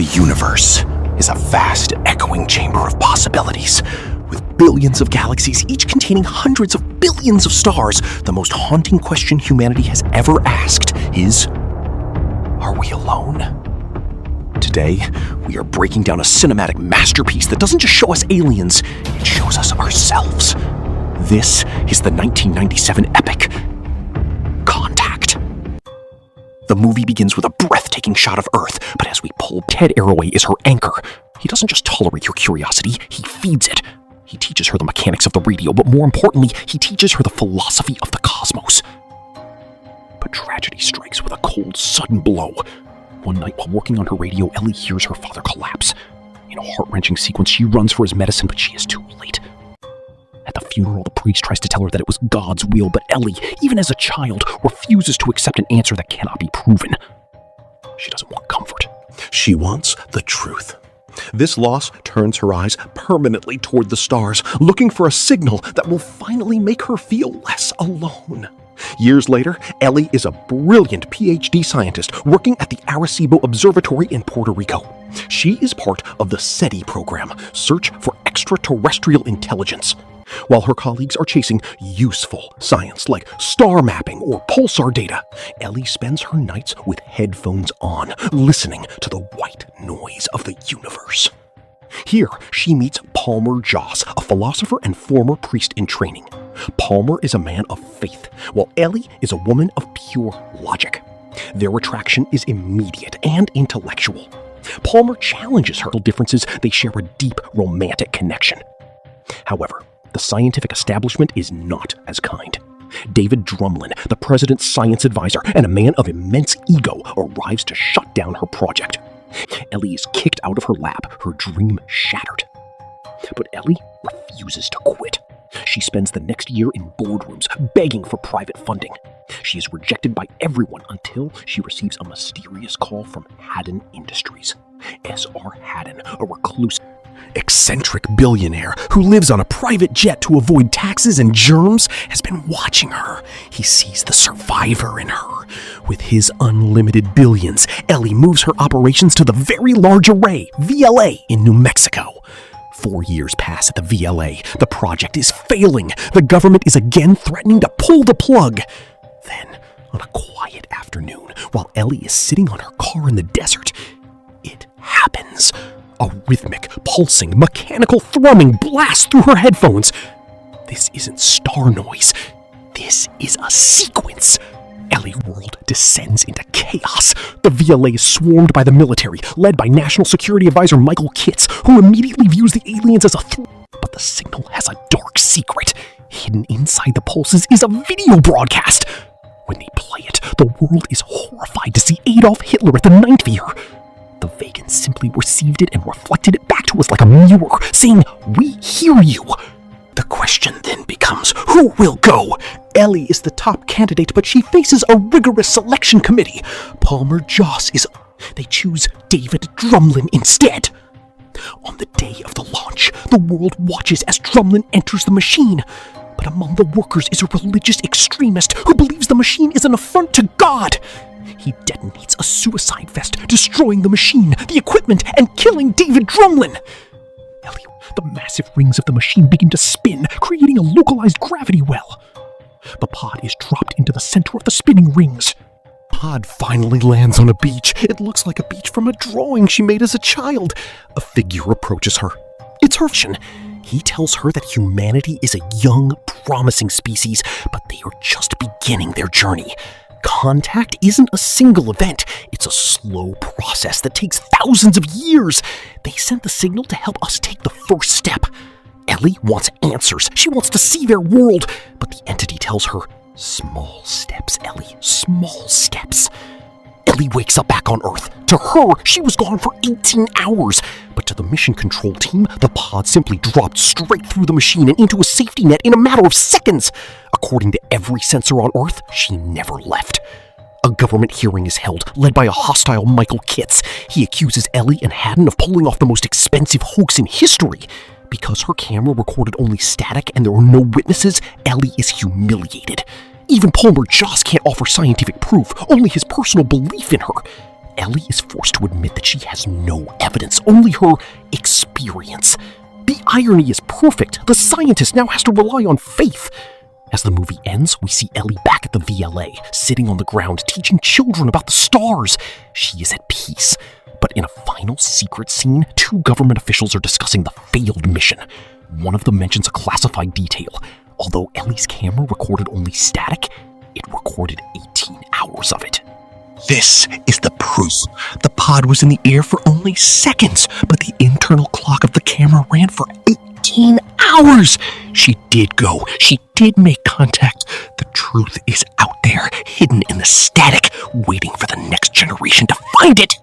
The universe is a vast, echoing chamber of possibilities. With billions of galaxies, each containing hundreds of billions of stars, the most haunting question humanity has ever asked is, are we alone? Today, we are breaking down a cinematic masterpiece that doesn't just show us aliens, it shows us ourselves. This is the 1997 epic, Contact. The movie begins with a breathtaking shot of Earth, but as we pull, Ted Arroway is her anchor. He doesn't just tolerate your curiosity, he feeds it. He teaches her the mechanics of the radio, but more importantly, he teaches her the philosophy of the cosmos. But tragedy strikes with a cold, sudden blow. One night while working on her radio, Ellie hears her father collapse. In a heart-wrenching sequence, she runs for his medicine, but she is too late. At the funeral, the priest tries to tell her that it was God's will, but Ellie, even as a child, refuses to accept an answer that cannot be proven. She doesn't want comfort. She wants the truth. This loss turns her eyes permanently toward the stars, looking for a signal that will finally make her feel less alone. Years later, Ellie is a brilliant PhD scientist working at the Arecibo Observatory in Puerto Rico. She is part of the SETI program, Search for Extraterrestrial Intelligence. While her colleagues are chasing useful science like star mapping or pulsar data, Ellie spends her nights with headphones on, listening to the white noise of the universe. Here, she meets Palmer Joss, a philosopher and former priest in training. Palmer is a man of faith, while Ellie is a woman of pure logic. Their attraction is immediate and intellectual. Palmer challenges her differences. They share a deep romantic connection. However, the scientific establishment is not as kind. David Drumlin, the president's science advisor and a man of immense ego, arrives to shut down her project. Ellie is kicked out of her lab, her dream shattered. But Ellie refuses to quit. She spends the next year in boardrooms, begging for private funding. She is rejected by everyone until she receives a mysterious call from Haddon Industries. S.R. Haddon, a recluse, eccentric billionaire who lives on a private jet to avoid taxes and germs, has been watching her. He sees the survivor in her. With his unlimited billions, Ellie moves her operations to the Very Large Array, VLA, in New Mexico. 4 years pass at the VLA. The project is failing. The government is again threatening to pull the plug. Then, on a quiet afternoon, while Ellie is sitting on her car in the desert, it happens. A rhythmic, pulsing, mechanical thrumming blasts through her headphones. This isn't star noise. This is a sequence. Ellie's world descends into chaos. The VLA is swarmed by the military, led by National Security Advisor Michael Kitts, who immediately views the aliens as a threat. But the signal has a dark secret. Hidden inside the pulses is a video broadcast. When they play it, the world is horrified to see Adolf Hitler at the Ninth Sphere. The Vegans simply received it and reflected it back to us like a mirror, saying, "We hear you." The question then becomes, who will go? Ellie is the top candidate, but she faces a rigorous selection committee. Palmer Joss is... They choose David Drumlin instead. On the day of the launch, the world watches as Drumlin enters the machine. But among the workers is a religious extremist who believes the machine is an affront to God. He detonates a suicide vest, destroying the machine, the equipment, and killing David Drumlin. Ellie, the massive rings of the machine begin to spin, creating a localized gravity well. The pod is dropped into the center of the spinning rings. Pod finally lands on a beach. It looks like a beach from a drawing she made as a child. A figure approaches her. It's her. He tells her that humanity is a young, promising species, but they are just beginning their journey. Contact isn't a single event. It's a slow process that takes thousands of years. They sent the signal to help us take the first step. Ellie wants answers. She wants to see their world. But the entity tells her, small steps, Ellie, small steps. Ellie wakes up back on Earth. To her, she was gone for 18 hours. But to the mission control team, the pod simply dropped straight through the machine and into a safety net in a matter of seconds. According to every sensor on Earth, she never left. A government hearing is held, led by a hostile Michael Kitts. He accuses Ellie and Haddon of pulling off the most expensive hoax in history. Because her camera recorded only static and there were no witnesses, Ellie is humiliated. Even Palmer Joss can't offer scientific proof, only his personal belief in her. Ellie is forced to admit that she has no evidence, only her experience. The irony is perfect. The scientist now has to rely on faith. As the movie ends, we see Ellie back at the VLA, sitting on the ground, teaching children about the stars. She is at peace. But in a final secret scene, 2 government officials are discussing the failed mission. One of them mentions a classified detail. Although Ellie's camera recorded only static, it recorded 18 hours of it. This is the proof. The pod was in the air for only seconds, but the internal clock of the camera ran for 18 hours. She did go. She did make contact. The truth is out there, hidden in the static, waiting for the next generation to find it.